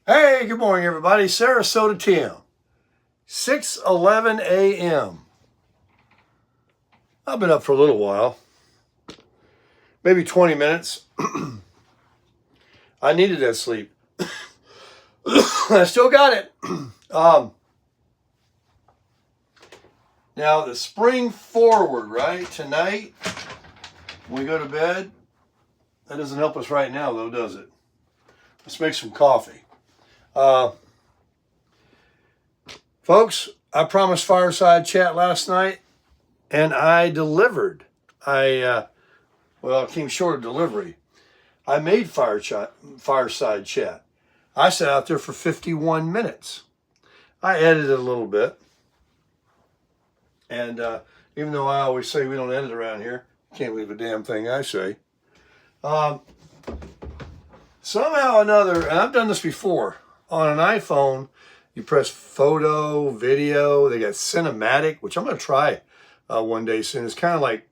Hey, good morning, everybody. Sarasota Tim, 6:11 a.m. I've been up for a little while, maybe 20 minutes. I needed that sleep. I still got it. Now, the spring forward, right? Tonight, when we go to bed, that doesn't help us right now, though, does it? Let's make some coffee. Folks, I promised Fireside Chat last night, and I delivered. It came short of delivery. I made Fireside Chat. I sat out there for 51 minutes. I edited a little bit. And even though I always say we don't edit around here, can't believe a damn thing I say. Somehow or another, and I've done this before, on an iPhone, you press photo, video, they got cinematic, which I'm going to try one day soon. It's kind of like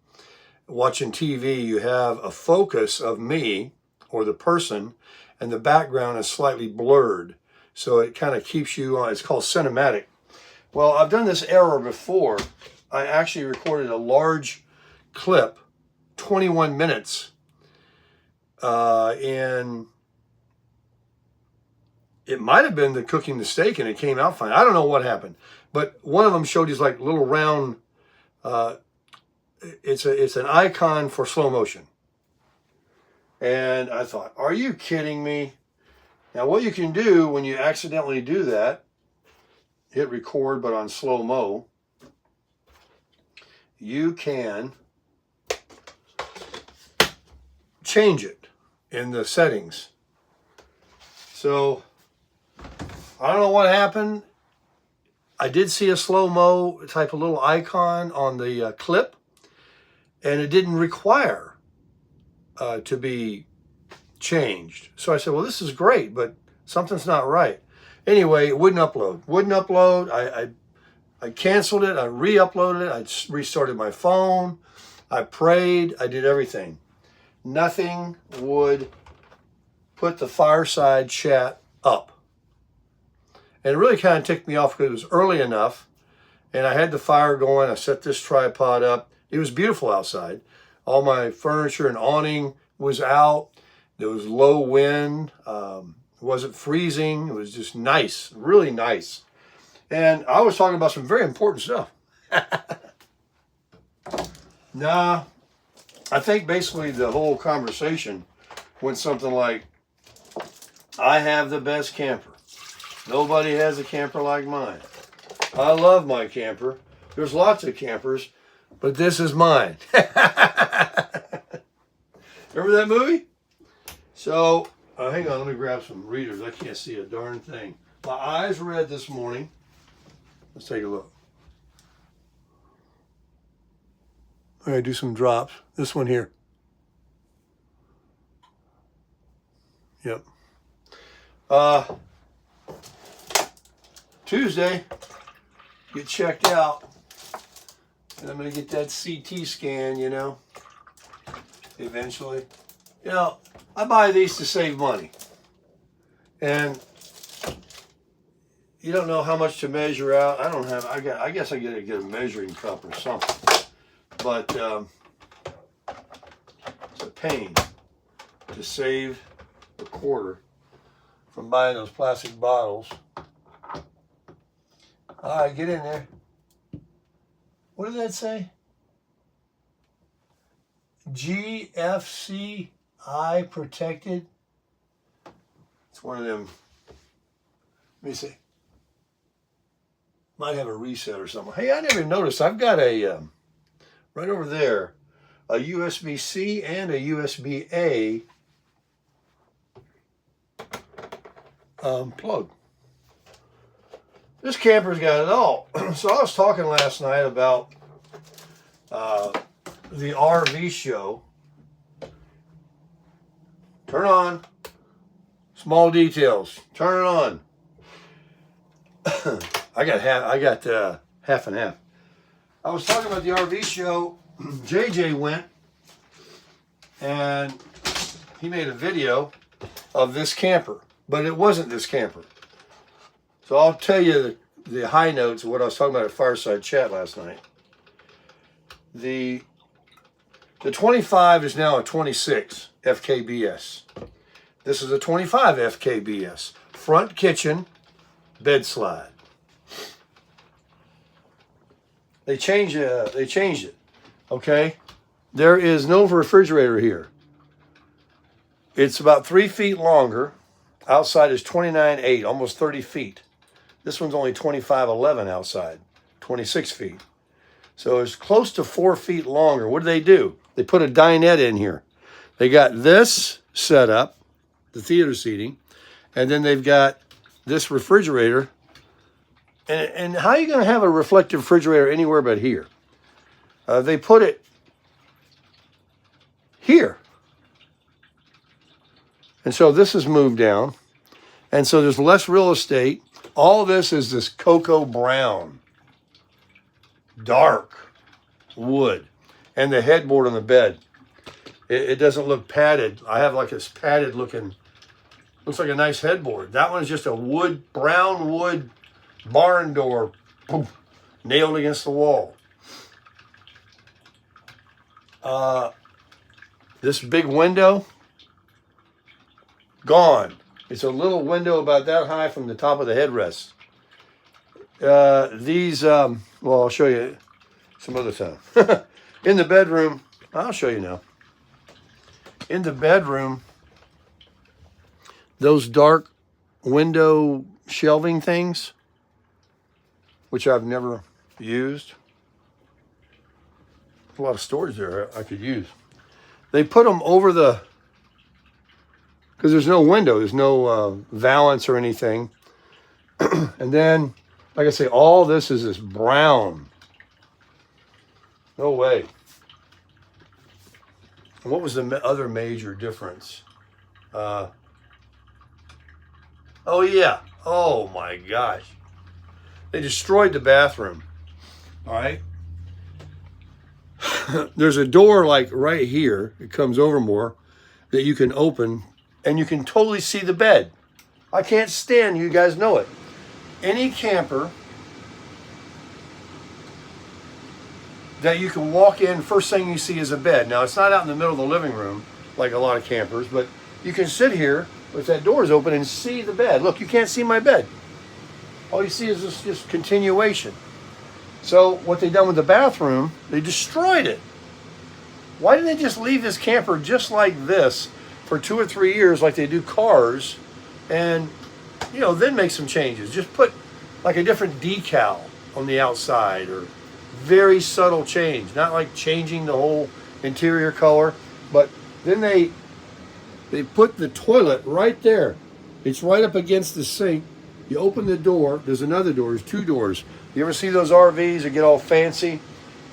watching TV. You have a focus of me or the person, and the background is slightly blurred. So it kind of keeps you on. It's called cinematic. Well, I've done this error before. I actually recorded a large clip, 21 minutes, in... It might have been the cooking the steak, and it came out fine. I don't know what happened, but one of them showed these like little round. It's an icon for slow motion, and I thought, are you kidding me? Now, what you can do when you accidentally do that, hit record, but on slow mo, you can change it in the settings. So I don't know what happened. I did see a slow-mo type of little icon on the clip, and it didn't require to be changed. So I said, well, this is great, but something's not right. Anyway, it wouldn't upload. I canceled it. I re-uploaded it. I restarted my phone. I prayed. I did everything. Nothing would put the Fireside Chat up. And it really kind of ticked me off because it was early enough, and I had the fire going. I set this tripod up. It was beautiful outside. All my furniture and awning was out. There was low wind. It wasn't freezing. It was just nice, really nice. And I was talking about some very important stuff. Nah, I think basically the whole conversation went something like, I have the best camper. Nobody has a camper like mine. I love my camper. There's lots of campers, but this is mine. Remember that movie? So, hang on, let me grab some readers. I can't see a darn thing. My eyes read this morning. Let's take a look. I'm going to do some drops. This one here. Yep. Tuesday, get checked out, and I'm going to get that CT scan, eventually. I buy these to save money, and you don't know how much to measure out. I guess I got to get a measuring cup or something, but it's a pain to save a quarter from buying those plastic bottles. All right, get in there. What did that say? GFCI protected. It's one of them. Let me see. Might have a reset or something. Hey, I never noticed. I've got a, right over there, a USB-C and a USB-A plug. This camper's got it all. So I was talking last night about the RV show. Turn on. Small details. Turn it on. I got half and half. I was talking about the RV show. JJ went and he made a video of this camper. but it wasn't this camper. So I'll tell you the high notes of what I was talking about at Fireside Chat last night. The 25 is now a 26 FKBS. This is a 25 FKBS. Front kitchen, bed slide. They changed it. Okay? There is no refrigerator here. It's about 3 feet longer. Outside is 29.8, almost 30 feet. This one's only 25.11 outside, 26 feet. So it's close to 4 feet longer. What do? They put a dinette in here. They got this set up, the theater seating, and then they've got this refrigerator. And how are you going to have a reflective refrigerator anywhere but here? They put it here. And so this is moved down. And so there's less real estate. All this is this cocoa brown, dark wood. And the headboard on the bed. It doesn't look padded. I have like this padded looking, looks like a nice headboard. That one's just a brown wood barn door, poof, nailed against the wall. This big window, gone. It's a little window about that high from the top of the headrest. Well, I'll show you some other time. In the bedroom, I'll show you now. In the bedroom, those dark window shelving things, which I've never used. A lot of storage there I could use. They put them over because there's no window, there's no valance or anything. And then, like I say, all this is this brown. No way. And what was the other major difference? Oh yeah. Oh my gosh. They destroyed the bathroom. All right. There's a door like right here. It comes over more that you can open and you can totally see the bed. I can't stand, you guys know it. Any camper that you can walk in, first thing you see is a bed. Now, it's not out in the middle of the living room like a lot of campers, but you can sit here with that doors open and see the bed. Look, you can't see my bed. All you see is this just continuation. So what they done with the bathroom, they destroyed it. Why didn't they just leave this camper just like this for 2 or 3 years like they do cars and, then make some changes? Just put like a different decal on the outside or very subtle change. Not like changing the whole interior color, but then they put the toilet right there. It's right up against the sink. You open the door, there's another door, there's 2 doors. You ever see those RVs that get all fancy?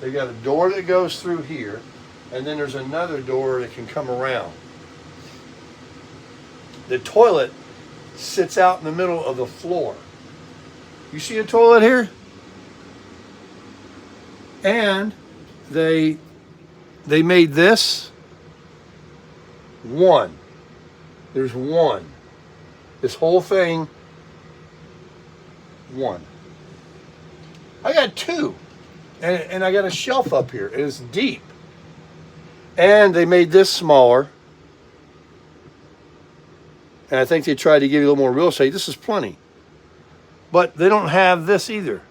They got a door that goes through here, and then there's another door that can come around. The toilet sits out in the middle of the floor. You see a toilet here? And they made this one. There's one. This whole thing, one. I got 2. And I got a shelf up here. It is deep. And they made this smaller. And I think they tried to give you a little more real estate. This is plenty. But they don't have this either.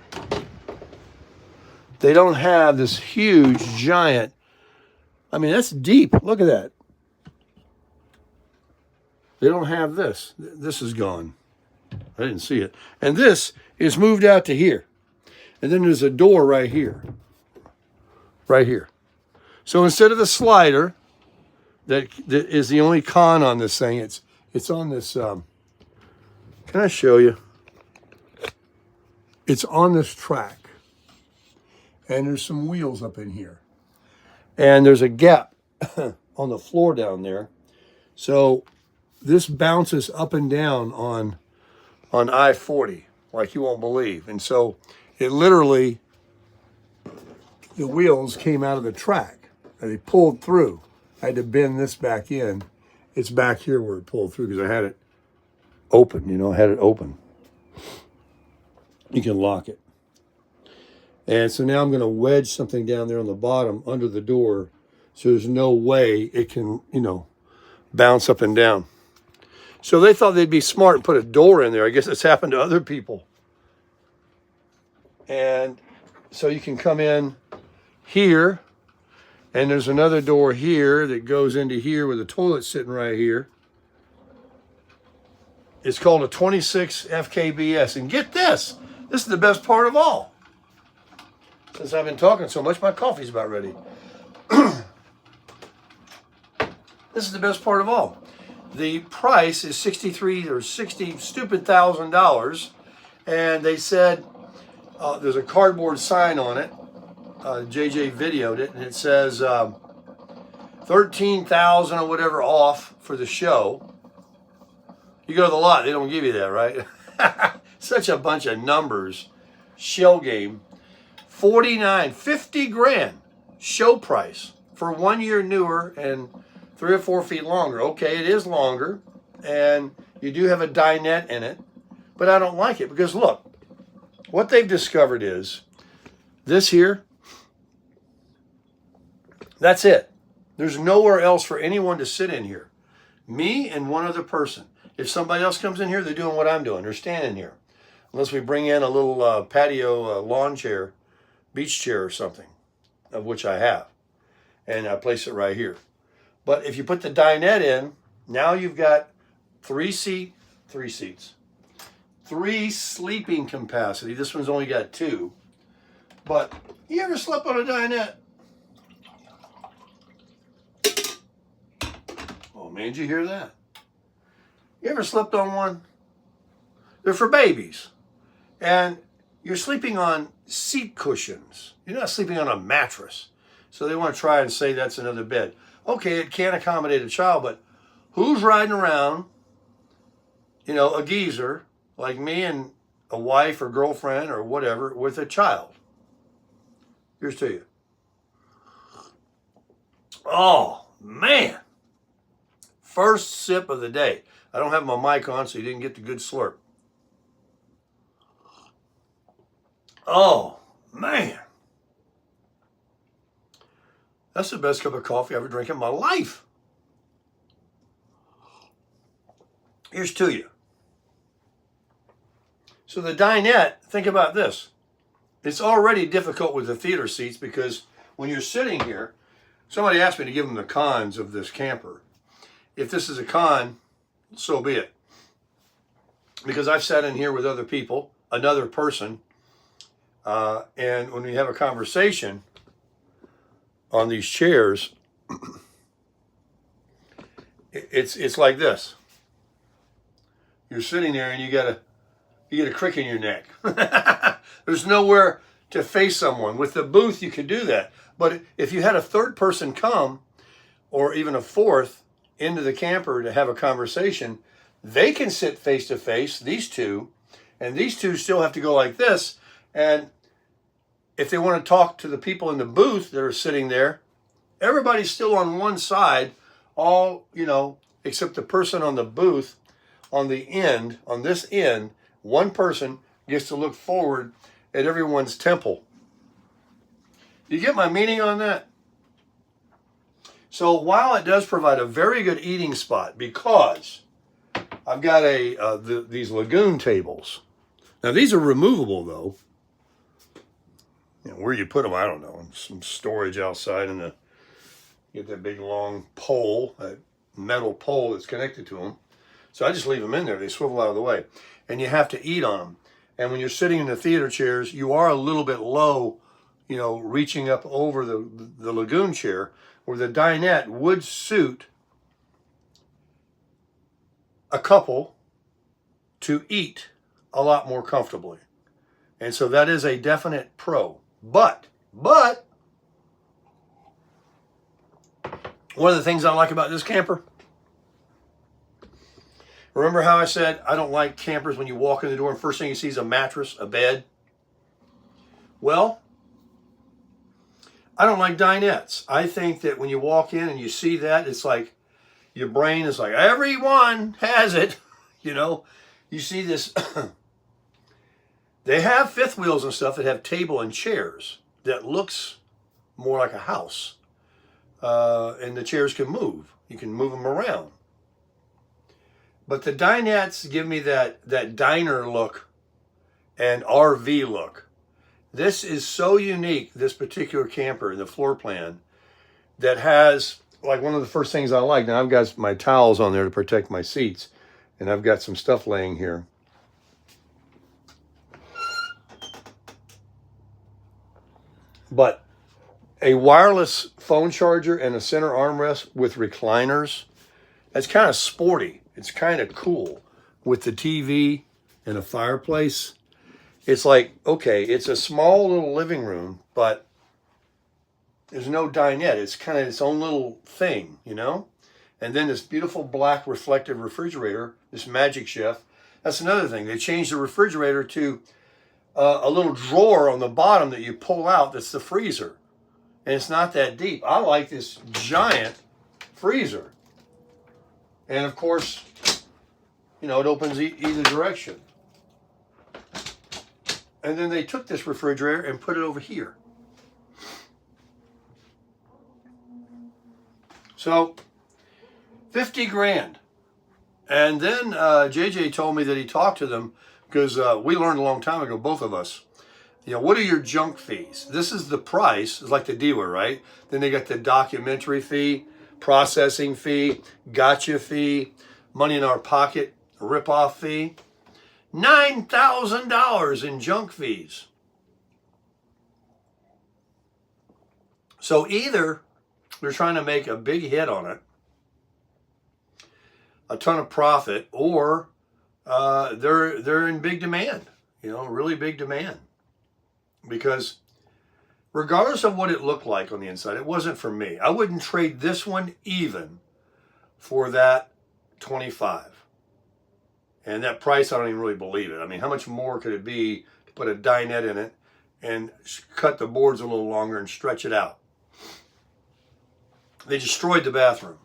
They don't have this huge, giant. I mean, that's deep. Look at that. They don't have this. This is gone. I didn't see it. And this is moved out to here. And then there's a door right here. Right here. So instead of the slider, that is the only con on this thing, it's on this, can I show you? It's on this track. And there's some wheels up in here. And there's a gap on the floor down there. So this bounces up and down on I-40 like you won't believe. And so it literally, the wheels came out of the track. And they pulled through. I had to bend this back in. It's back here where it pulled through because I had it open, I had it open. You can lock it. And so now I'm going to wedge something down there on the bottom under the door so there's no way it can, bounce up and down. So they thought they'd be smart and put a door in there. I guess it's happened to other people. And so you can come in here, and there's another door here that goes into here with the toilet sitting right here. It's called a 26 FKBS. And get this is the best part of all. Since I've been talking so much, my coffee's about ready. This is the best part of all. The price is $63 or $60 stupid $1,000, and they said there's a cardboard sign on it. JJ videoed it, and it says $13,000 or whatever off for the show. You go to the lot, they don't give you that, right? Such a bunch of numbers. Shell game. 50 grand show price for 1 year newer and 3 or 4 feet longer. Okay, it is longer, and you do have a dinette in it, but I don't like it because look, what they've discovered is this here, that's it. There's nowhere else for anyone to sit in here. Me and one other person. If somebody else comes in here, they're doing what I'm doing. They're standing here. Unless we bring in a little patio lawn chair, beach chair or something, of which I have. And I place it right here. But if you put the dinette in, now you've got 3 sleeping capacity. This one's only got 2. But you ever slept on a dinette? Oh man, did you hear that? You ever slept on one? They're for babies. And you're sleeping on seat cushions. You're not sleeping on a mattress. So they want to try and say that's another bed. Okay, it can accommodate a child, but who's riding around, a geezer like me and a wife or girlfriend or whatever with a child? Here's to you. Oh, man. First sip of the day. I don't have my mic on, so you didn't get the good slurp. Oh, man. That's the best cup of coffee I ever drank in my life. Here's to you. So the dinette, think about this. It's already difficult with the theater seats because when you're sitting here, somebody asked me to give them the cons of this camper. If this is a con, so be it. Because I've sat in here with other people, another person, and when we have a conversation on these chairs, it's like this. You're sitting there and you get a crick in your neck. There's nowhere to face someone. With the booth, you could do that. But if you had a third person come, or even a fourth, into the camper to have a conversation, they can sit face to face, these two, and these two still have to go like this. And if they want to talk to the people in the booth that are sitting there, everybody's still on one side, all, except the person on the booth on the end, on this end, one person gets to look forward at everyone's temple. You get my meaning on that? So while it does provide a very good eating spot, because I've got these lagoon tables. Now these are removable though. Where you put them, I don't know. Some storage outside, and get that big long pole, a metal pole that's connected to them. So I just leave them in there. They swivel out of the way, and you have to eat on them. And when you're sitting in the theater chairs, you are a little bit low, reaching up over the lagoon chair, where the dinette would suit a couple to eat a lot more comfortably. And so that is a definite pro. But one of the things I like about this camper, remember how I said I don't like campers when you walk in the door and first thing you see is a mattress, a bed? Well, I don't like dinettes. I think that when you walk in and you see that, it's like your brain is like, everyone has it. You know, you see this. They have fifth wheels and stuff that have table and chairs that looks more like a house. And the chairs can move. You can move them around. But the dinettes give me that diner look and RV look. This is so unique, this particular camper in the floor plan, that has, like, one of the first things I like. Now, I've got my towels on there to protect my seats, and I've got some stuff laying here. But a wireless phone charger and a center armrest with recliners, that's kind of sporty. It's kind of cool with the TV and a fireplace. It's like, okay, it's a small little living room, but there's no dinette. It's kind of its own little thing, you know? And then this beautiful black reflective refrigerator, this Magic Chef. That's another thing. They changed the refrigerator to a little drawer on the bottom that you pull out. That's the freezer. And it's not that deep. I like this giant freezer. And of course, you know, it opens either direction. And then they took this refrigerator and put it over here. So, 50 grand. And then JJ told me that he talked to them because we learned a long time ago, both of us, you know, what are your junk fees? This is the price. It's like the dealer, right? Then they got the documentary fee, processing fee, gotcha fee, money in our pocket, rip-off fee. $9,000 in junk fees. So either they're trying to make a big hit on it, a ton of profit, or they're in big demand, you know, really big demand. Because regardless of what it looked like on the inside, it wasn't for me. I wouldn't trade this one even for that 25. And that price, I don't even really believe it. I mean, how much more could it be to put a dinette in it and cut the boards a little longer and stretch it out? They destroyed the bathroom.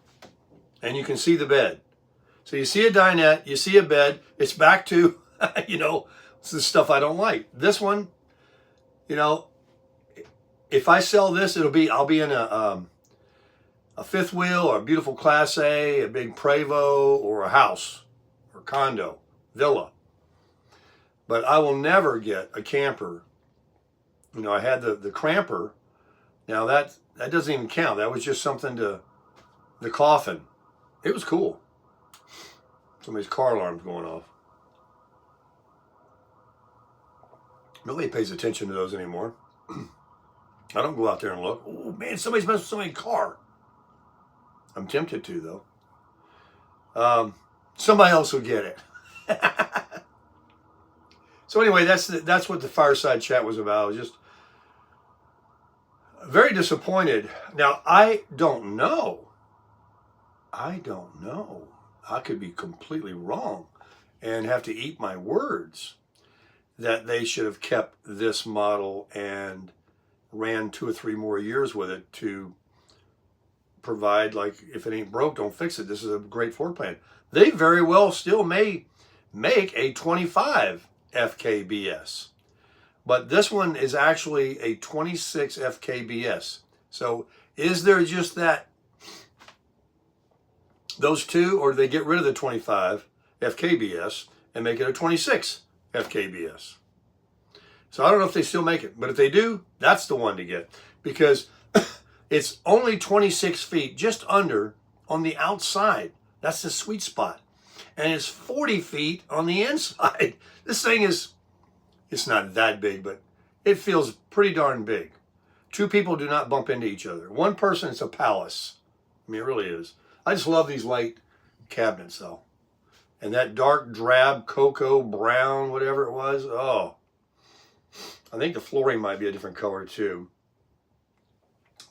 And you can see the bed. So you see a dinette, you see a bed. It's back to, you know, it's the stuff I don't like. This one, you know, if I sell this, I'll be in a fifth wheel or a beautiful Class A, a big Prevost, or a house or condo, villa. But I will never get a camper. You know, I had the cramper. Now that doesn't even count. That was just something to the coffin. It was cool. Somebody's car alarm's going off. Nobody pays attention to those anymore. I don't go out there and look. Oh man, somebody's messing with somebody's car. I'm tempted to though. Somebody else will get it. So anyway, that's what the Fireside Chat was about. I was just very disappointed. Now I don't know. I could be completely wrong and have to eat my words that they should have kept this model and ran 2 or 3 more years with it to provide, like, if it ain't broke, don't fix it. This is a great floor plan. They very well still may make a 25 FKBS. But this one is actually a 26 FKBS. So is there just those two, or do they get rid of the 25 FKBS and make it a 26 FKBS? So I don't know if they still make it, but if they do, that's the one to get, because it's only 26 feet, just under, on the outside. That's the sweet spot. And it's 40 feet on the inside. This thing it's not that big, but it feels pretty darn big. 2 people do not bump into each other. 1 person, it's a palace. I mean, it really is. I just love these light cabinets, though. And that dark drab, cocoa, brown, whatever it was. Oh, I think the flooring might be a different color, too.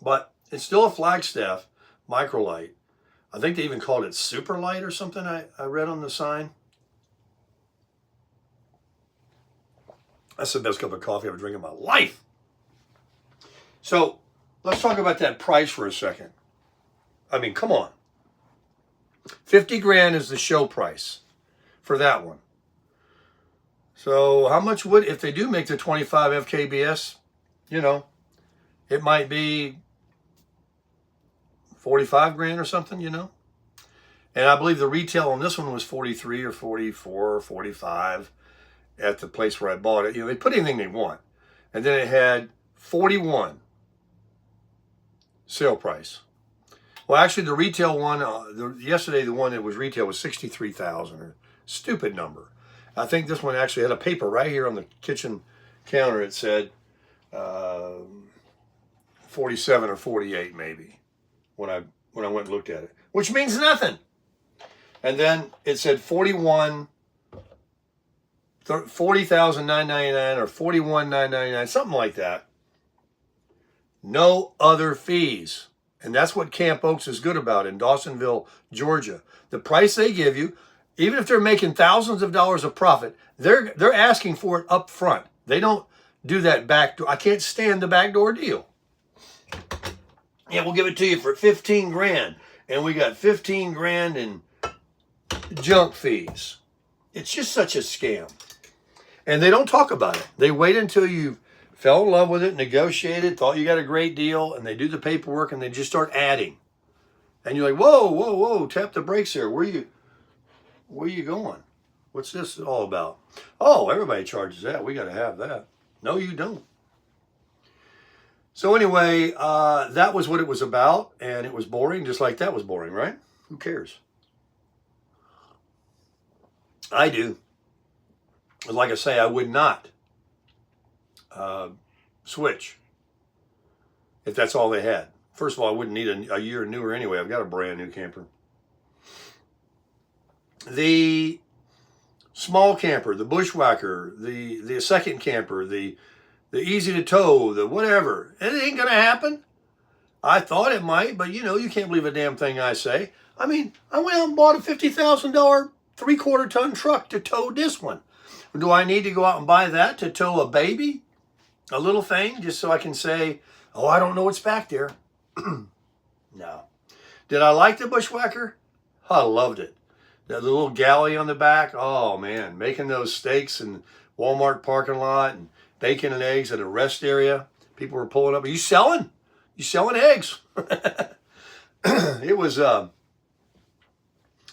But it's still a Flagstaff microlight. I think they even called it super light or something, I read on the sign. That's the best cup of coffee I've ever drank in my life. So let's talk about that price for a second. I mean, come on. 50 grand is the show price. for that one. So how much would, if they do make the 25 FKBS, you know, it might be 45 grand or something, you know. And I believe the retail on this one was 43 or 44 or 45 at the place where I bought it. You know, they put anything they want. And then it had 41 sale price. Well, actually, the retail one, yesterday the one that was retail was 63,000, or stupid number. I think this one actually had a paper right here on the kitchen counter. It said 47 or 48 maybe when I went and looked at it, which means nothing. And then it said 40,999 or 41,999, something like that. No other fees. And that's what Camp Oaks is good about in Dawsonville, Georgia. The price they give you, even if they're making thousands of dollars of profit, they're asking for it up front. They don't do that backdoor. I can't stand the backdoor deal. Yeah, we'll give it to you for 15 grand. And we got 15 grand in junk fees. It's just such a scam. And they don't talk about it. They wait until you fell in love with it, negotiated, thought you got a great deal, and they do the paperwork and they just start adding. And you're like, whoa, whoa, whoa, tap the brakes here. Where you going? What's this all about? Oh, everybody charges that. We got to have that. No, you don't. So anyway, that was what it was about, and it was boring, just like that was boring, right? Who cares? I do. Like I say, I would not switch if that's all they had. First of all, I wouldn't need a year newer anyway. I've got a brand new camper. The small camper, the bushwhacker, the second camper, the easy to tow, the whatever, it ain't gonna happen. I thought it might, but you know, you can't believe a damn thing I say. I mean, I went out and bought a $50,000 3/4 ton truck to tow this one. Do I need to go out and buy that to tow a baby? A little thing, just so I can say, oh, I don't know what's back there. No. Did I like the bushwhacker? I loved it. The little galley on the back, oh man, making those steaks in Walmart parking lot and bacon and eggs at a rest area. People were pulling up. Are you selling? You selling eggs? It was,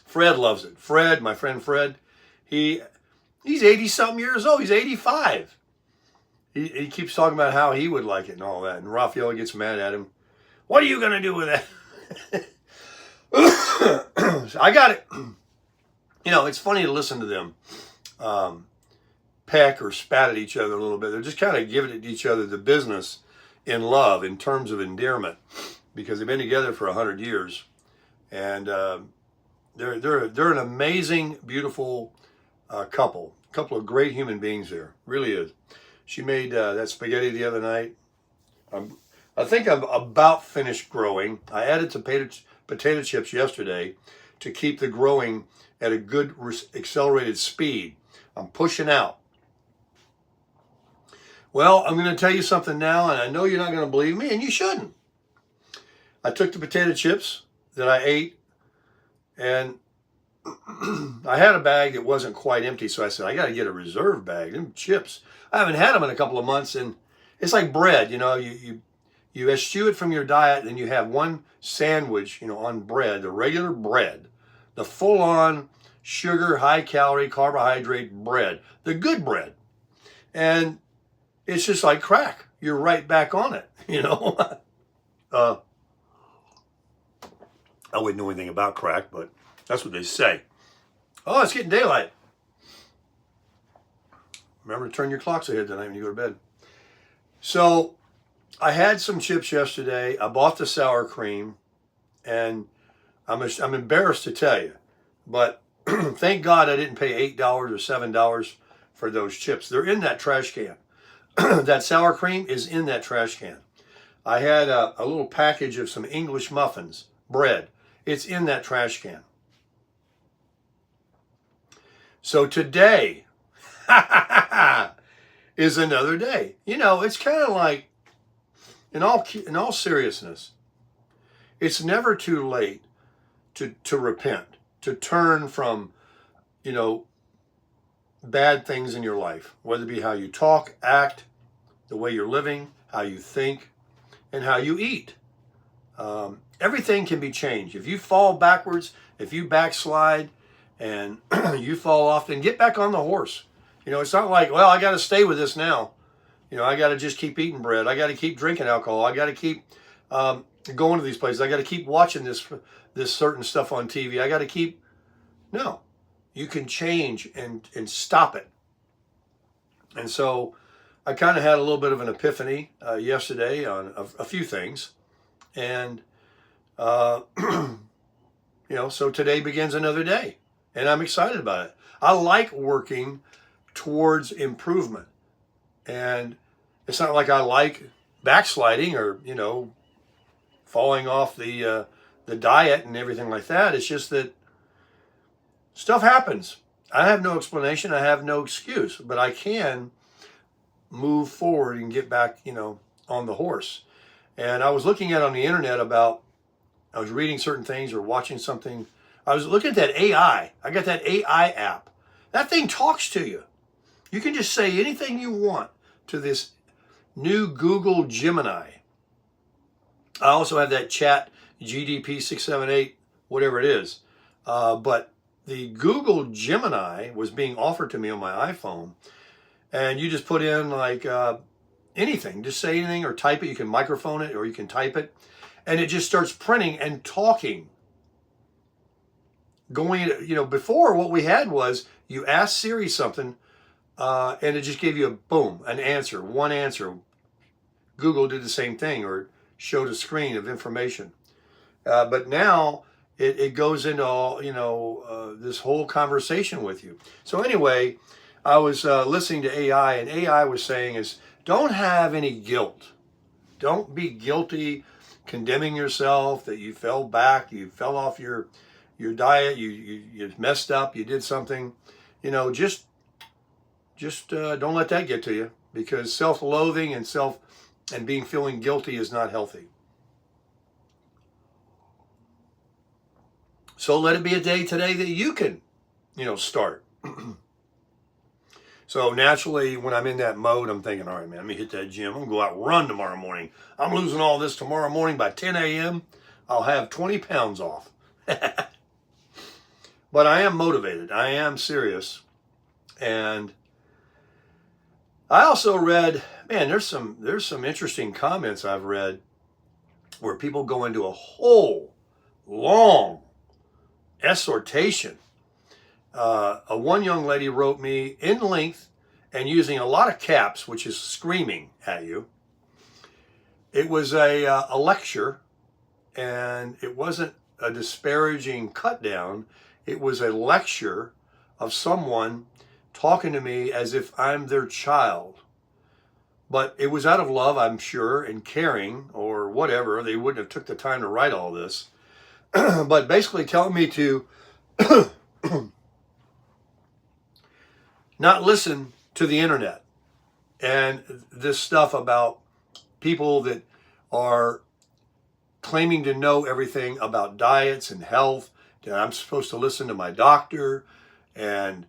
Fred loves it. Fred, my friend Fred, he's 80-something years old. He's 85. He keeps talking about how he would like it and all that. And Raphael gets mad at him. What are you going to do with that? I got it. You know, it's funny to listen to them peck or spat at each other a little bit. They're just kind of giving it to each other the business in love, in terms of endearment, because they've been together for 100 years. And they're an amazing, beautiful couple of great human beings there. Really is. She made that spaghetti the other night. I think I'm about finished growing. I added some potato chips yesterday to keep the growing at a good accelerated speed. I'm pushing out. Well, I'm going to tell you something now, and I know you're not going to believe me, and you shouldn't. I took the potato chips that I ate, and I had a bag that wasn't quite empty, so I said, I got to get a reserve bag. Them chips, I haven't had them in a couple of months, and it's like bread, you know, you eschew it from your diet, and you have one sandwich, you know, on bread, the regular bread, the full-on sugar, high-calorie, carbohydrate bread, the good bread, and it's just like crack. You're right back on it, you know. I wouldn't know anything about crack, but that's what they say. Oh, it's getting daylight. Remember to turn your clocks ahead tonight when you go to bed. So I had some chips yesterday. I bought the sour cream, and I'm embarrassed to tell you, but thank God I didn't pay $8 or $7 for those chips. They're in that trash can. That sour cream is in that trash can. I had a little package of some English muffins, bread. It's in that trash can. So today is another day. You know, it's kind of like, in all seriousness, it's never too late to repent, to turn from, you know, bad things in your life, whether it be how you talk, act, the way you're living, how you think, and how you eat. Everything can be changed. If you fall backwards, if you backslide and you fall off, then get back on the horse. You know, it's not like, well, I got to stay with this now. You know, I got to just keep eating bread. I got to keep drinking alcohol. I got to keep going to these places. I got to keep watching this certain stuff on TV. I got to keep. No, you can change and stop it. And so I kind of had a little bit of an epiphany yesterday on a few things. And, you know, so today begins another day. And I'm excited about it. I like working towards improvement. And it's not like I like backsliding or, you know, falling off the diet and everything like that. It's just that stuff happens. I have no explanation. I have no excuse. But I can move forward and get back, you know, on the horse. And I was looking at on the internet about, I was reading certain things or watching something. I was looking at that AI. I got that AI app. That thing talks to you. You can just say anything you want to this new Google Gemini. I also have that chat GDP 678, whatever it is. But the Google Gemini was being offered to me on my iPhone. And you just put in like anything, just say anything or type it. You can microphone it or you can type it. And it just starts printing and talking. Going, you know, before what we had was you asked Siri something and it just gave you a boom, an answer, one answer. Google did the same thing or showed a screen of information. But now it goes into all, you know, this whole conversation with you. So anyway, I was listening to AI, and AI was saying is, don't have any guilt. Don't be guilty, condemning yourself that you fell back, you fell off your diet, you messed up, you did something. You know, just don't let that get to you, because self-loathing and being feeling guilty is not healthy. So let it be a day today that you can, you know, start. So naturally, when I'm in that mode, I'm thinking, all right, man, let me hit that gym. I'm going to go out and run tomorrow morning. I'm losing all this tomorrow morning. By 10 a.m., I'll have 20 pounds off. But I am motivated. I am serious. And I also read, man, there's some interesting comments I've read where people go into a whole long exhortation. One young lady wrote me in length and using a lot of caps, which is screaming at you. It was a lecture, and it wasn't a disparaging cut down. It was a lecture of someone talking to me as if I'm their child. But it was out of love, I'm sure, and caring or whatever. They wouldn't have took the time to write all this. But basically telling me to not listen to the internet and this stuff about people that are claiming to know everything about diets and health, that I'm supposed to listen to my doctor. And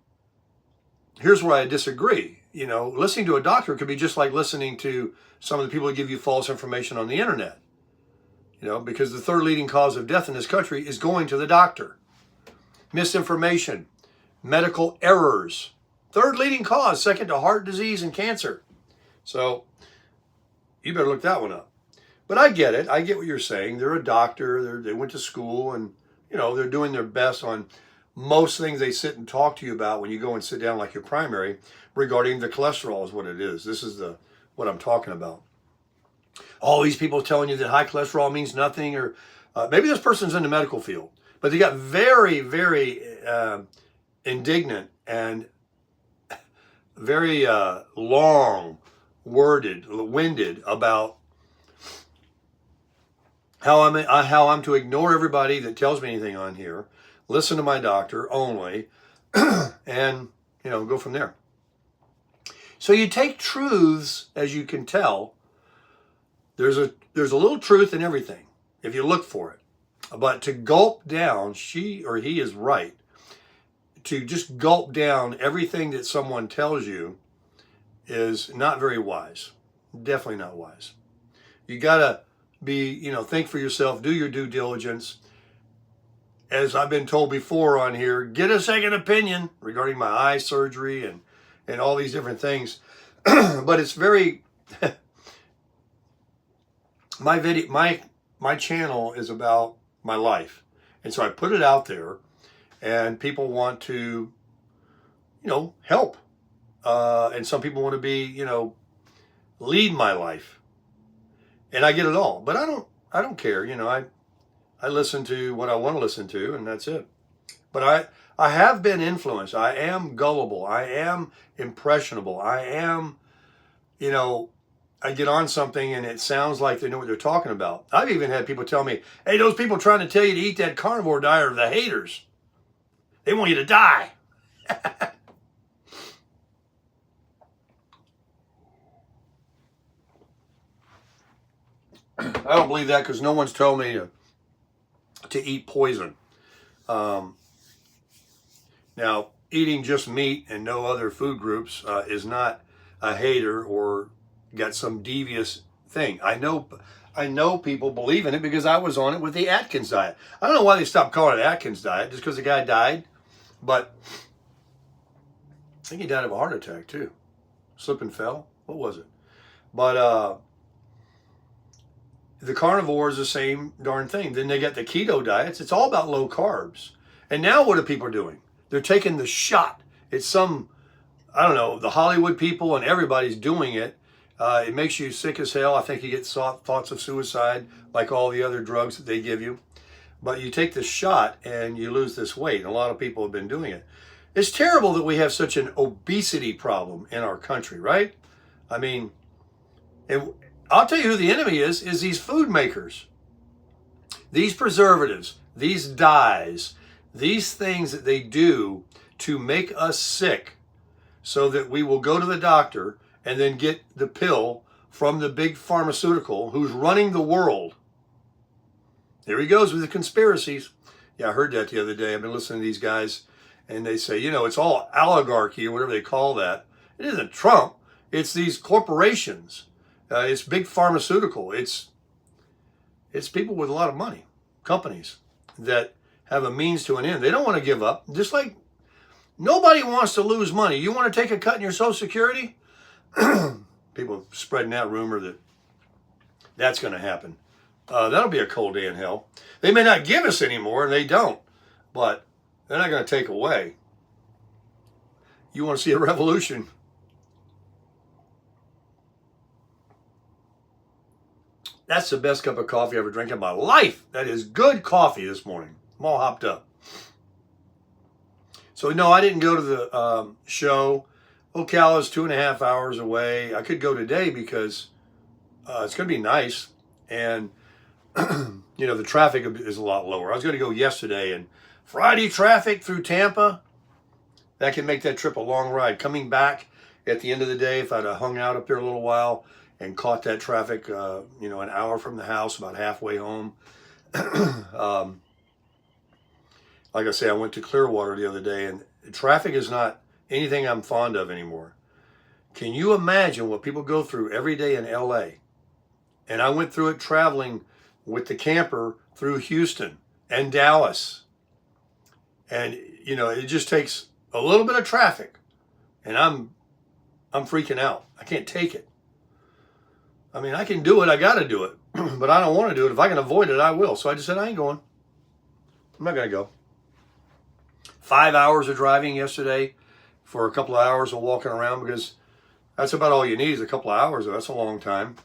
here's where I disagree. You know, listening to a doctor could be just like listening to some of the people that give you false information on the internet. You know, because the third leading cause of death in this country is going to the doctor. Misinformation, medical errors. Third leading cause, second to heart disease and cancer. So you better look that one up. But I get it. I get what you're saying. They're a doctor. They went to school, and, you know, they're doing their best on most things they sit and talk to you about when you go and sit down like your primary regarding the cholesterol is what it is. This is what I'm talking about. All these people telling you that high cholesterol means nothing, or maybe this person's in the medical field, but they got very, very indignant and very winded about how I'm to ignore everybody that tells me anything on here, listen to my doctor only, and, you know, go from there. So you take truths, as you can tell. There's a little truth in everything if you look for it. But to gulp down, she or he is right. to just gulp down everything that someone tells you is not very wise. Definitely not wise. You got to be, think for yourself, do your due diligence. As I've been told before on here, get a second opinion regarding my eye surgery and all these different things. But it's very, my channel is about my life. And so I put it out there, and people want to, help. And some people want to be, lead my life. And I get it all, but I don't care. I listen to what I want to listen to, and that's it. But I have been influenced. I am gullible. I am impressionable. I am, I get on something and it sounds like they know what they're talking about. I've even had people tell me, hey, those people trying to tell you to eat that carnivore diet are the haters. They want you to die. I don't believe that, because no one's told me to eat poison. Now, eating just meat and no other food groups is not a hater or got some devious thing. I know people believe in it because I was on it with the Atkins diet. I don't know why they stopped calling it Atkins diet, just because the guy died. But I think he died of a heart attack too. Slip and fell. What was it? But the carnivore is the same darn thing. Then they got the keto diets. It's all about low carbs. And now what are people doing? They're taking the shot. It's some, I don't know, the Hollywood people and everybody's doing it. It makes you sick as hell. I think you get thoughts of suicide, like all the other drugs that they give you. But you take the shot and you lose this weight. A lot of people have been doing it. It's terrible that we have such an obesity problem in our country, right? I mean, I'll tell you who the enemy is these food makers. These preservatives, these dyes, these things that they do to make us sick so that we will go to the doctor and then get the pill from the big pharmaceutical who's running the world. There he goes with the conspiracies. Yeah, I heard that the other day. I've been listening to these guys, and they say, it's all oligarchy or whatever they call that. It isn't Trump. It's these corporations. It's big pharmaceutical. It's people with a lot of money, companies that have a means to an end. They don't want to give up. Just like nobody wants to lose money. You want to take a cut in your Social Security? People spreading that rumor that that's going to happen. That'll be a cold day in hell. They may not give us any more, and they don't, but they're not going to take away. You want to see a revolution? That's the best cup of coffee I ever drank in my life. That is good coffee this morning. I'm all hopped up. So no, I didn't go to the show. Ocala is 2.5 hours away. I could go today because it's going to be nice. And, the traffic is a lot lower. I was going to go yesterday, and Friday traffic through Tampa, that can make that trip a long ride. Coming back at the end of the day, if I'd have hung out up there a little while and caught that traffic, an hour from the house, about halfway home. Like I say, I went to Clearwater the other day, and traffic is not anything I'm fond of anymore. Can you imagine what people go through every day in LA? And I went through it traveling with the camper through Houston and Dallas. And, it just takes a little bit of traffic, and I'm freaking out. I can't take it. I mean, I can do it. I got to do it. But I don't want to do it. If I can avoid it, I will. So I just said, I ain't going. I'm not going to go. 5 hours of driving yesterday for a couple of hours of walking around, because that's about all you need is a couple of hours. That's a long time.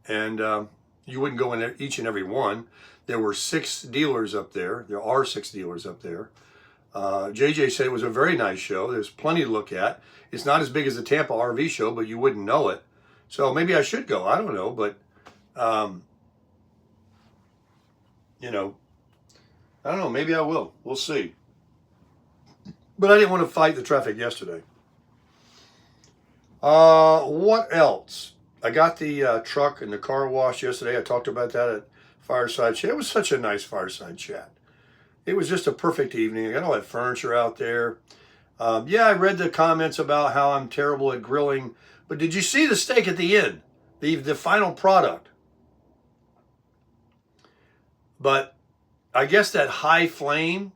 And you wouldn't go in each and every one. There were 6 dealers up there. There are 6 dealers up there. JJ said it was a very nice show. There's plenty to look at. It's not as big as the Tampa RV show, but you wouldn't know it. So maybe I should go. I don't know. But, I don't know. Maybe I will. We'll see. But I didn't want to fight the traffic yesterday. What else? I got the truck and the car wash yesterday. I talked about that at Fireside Chat. It was such a nice Fireside Chat. it was just a perfect evening. I got all that furniture out there. Yeah, I read the comments about how I'm terrible at grilling, but did you see the steak at the end? The final product. But I guess that high flame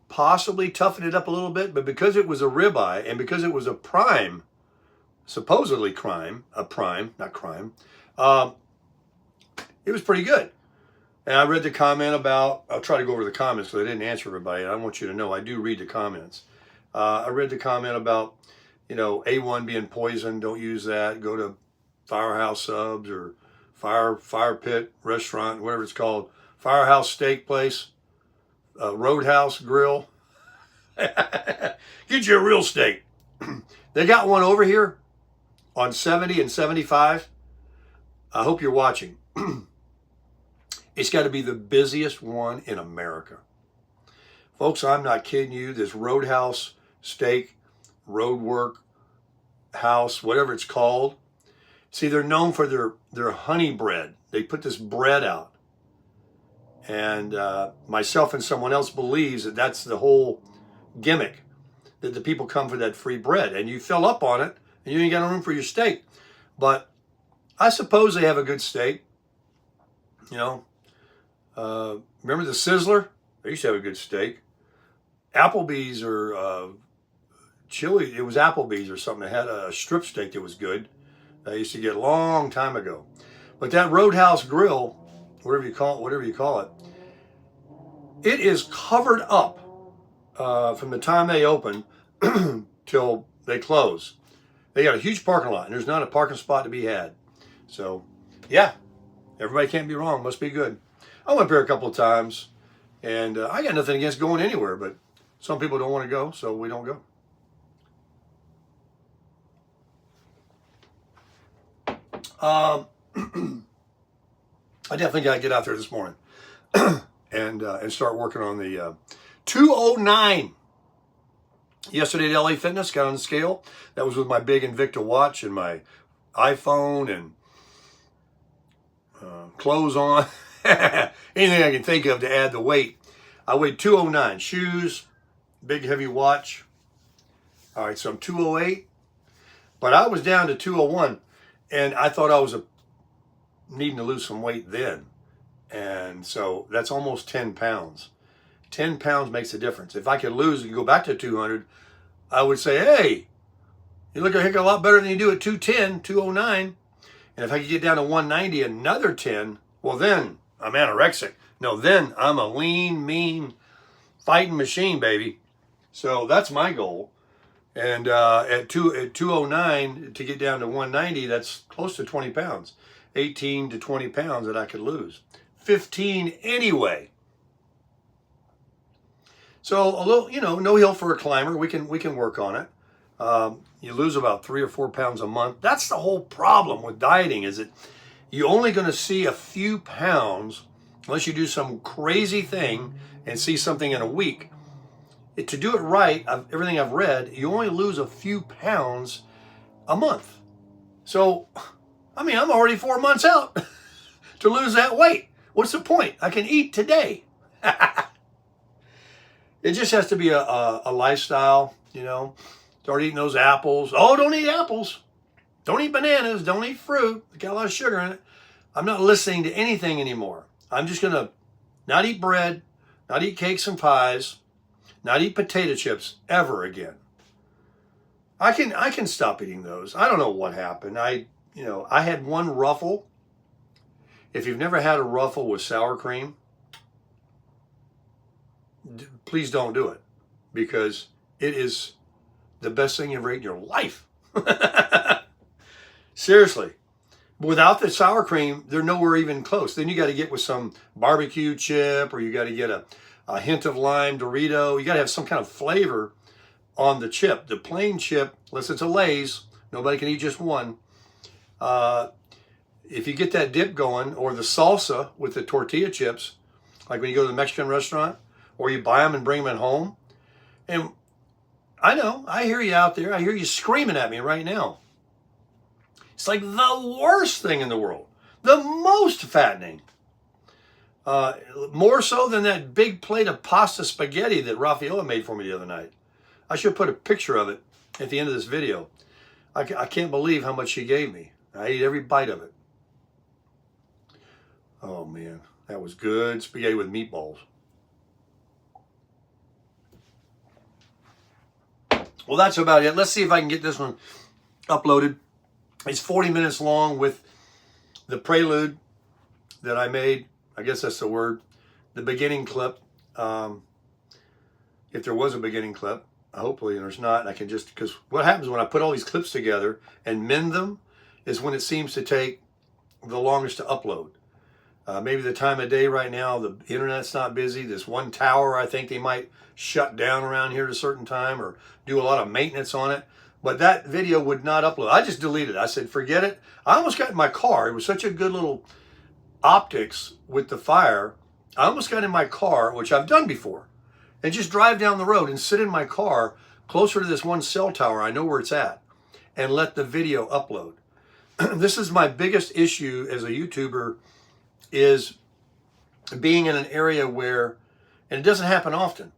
possibly toughened it up a little bit, but because it was a ribeye and because it was a prime, supposedly not crime, it was pretty good. And I read the comment about, I'll try to go over the comments because I didn't answer everybody. I want you to know I do read the comments. I read the comment about, A1 being poisoned. Don't use that. Go to Firehouse Subs or Fire Pit Restaurant, whatever it's called. Firehouse Steak Place, Roadhouse Grill. Get you a real steak. They got one over here on 70 and 75. I hope you're watching. It's got to be the busiest one in America. Folks, I'm not kidding you. This Roadhouse Steak, Roadwork House, whatever it's called. See, they're known for their honey bread. They put this bread out. And myself and someone else believes that that's the whole gimmick, that the people come for that free bread. And you fill up on it, and you ain't got no room for your steak. But I suppose they have a good steak. Remember the Sizzler? They used to have a good steak. Applebee's or Chili, it was Applebee's or something. They had a strip steak that was good. I used to get a long time ago. But that Roadhouse Grill, whatever you call it, it is covered up from the time they open till they close. They got a huge parking lot, and there's not a parking spot to be had. So, yeah, everybody can't be wrong. Must be good. I went there a couple of times, and I got nothing against going anywhere, but some people don't want to go, so we don't go. I definitely got to get out there this morning and start working on the 209. Yesterday at LA Fitness, got on the scale. That was with my big Invicta watch and my iPhone and clothes on. Anything I can think of to add the weight. I weighed 209. Shoes, big heavy watch. All right, so I'm 208. But I was down to 201. And I thought I was needing to lose some weight then. And so that's almost 10 pounds. 10 pounds makes a difference. If I could lose and go back to 200, I would say, hey, you look a heck of a lot better than you do at 210, 209. And if I could get down to 190, another 10, well then I'm anorexic. No, then I'm a lean, mean, fighting machine, baby. So that's my goal. And at 209, to get down to 190, that's close to 20 pounds. 18 to 20 pounds that I could lose. 15 anyway. So a little, no hill for a climber. We can work on it. You lose about 3 or 4 pounds a month. That's the whole problem with dieting, is that you're only going to see a few pounds unless you do some crazy thing and see something in a week. To do it right, everything I've read, you only lose a few pounds a month. So, I'm already 4 months out to lose that weight. What's the point? I can eat today. It just has to be a lifestyle, Start eating those apples. Oh, don't eat apples. Don't eat bananas. Don't eat fruit. It's got a lot of sugar in it. I'm not listening to anything anymore. I'm just going to not eat bread, not eat cakes and pies, not eat potato chips ever again. I can stop eating those. I don't know what happened. I had one Ruffle. If you've never had a Ruffle with sour cream, please don't do it, because it is the best thing you've ever eaten in your life. Seriously. Without the sour cream, they're nowhere even close. Then you got to get with some barbecue chip, or you got to get a hint of lime Dorito. You got to have some kind of flavor on the chip. The plain chip, unless it's a Lay's, nobody can eat just one. If you get that dip going, or the salsa with the tortilla chips, like when you go to the Mexican restaurant, or you buy them and bring them at home. And I know, I hear you out there. I hear you screaming at me right now. It's like the worst thing in the world. The most fattening. More so than that big plate of pasta spaghetti that Rafaela made for me the other night. I should put a picture of it at the end of this video. I can't believe how much she gave me. I ate every bite of it. Oh man, that was good spaghetti with meatballs. Well, that's about it. Let's see if I can get this one uploaded. It's 40 minutes long with the prelude that I made. I guess that's the word. The beginning clip. If there was a beginning clip, hopefully there's not. And I can just, because what happens when I put all these clips together and mend them is when it seems to take the longest to upload. Maybe the time of day right now, the internet's not busy. This one tower, I think they might shut down around here at a certain time or do a lot of maintenance on it. But that video would not upload. I just deleted it. I said, forget it. I almost got in my car. It was such a good little optics with the fire. I almost got in my car, which I've done before, and just drive down the road and sit in my car closer to this one cell tower. I know where it's at, and let the video upload. This is my biggest issue as a YouTuber, is being in an area where, and it doesn't happen often,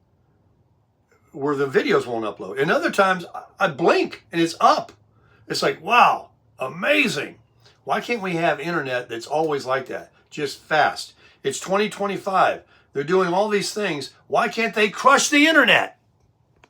where the videos won't upload. And other times I blink and it's up. It's like, wow, amazing. Why can't we have internet that's always like that? Just fast. It's 2025. They're doing all these things. Why can't they crush the internet?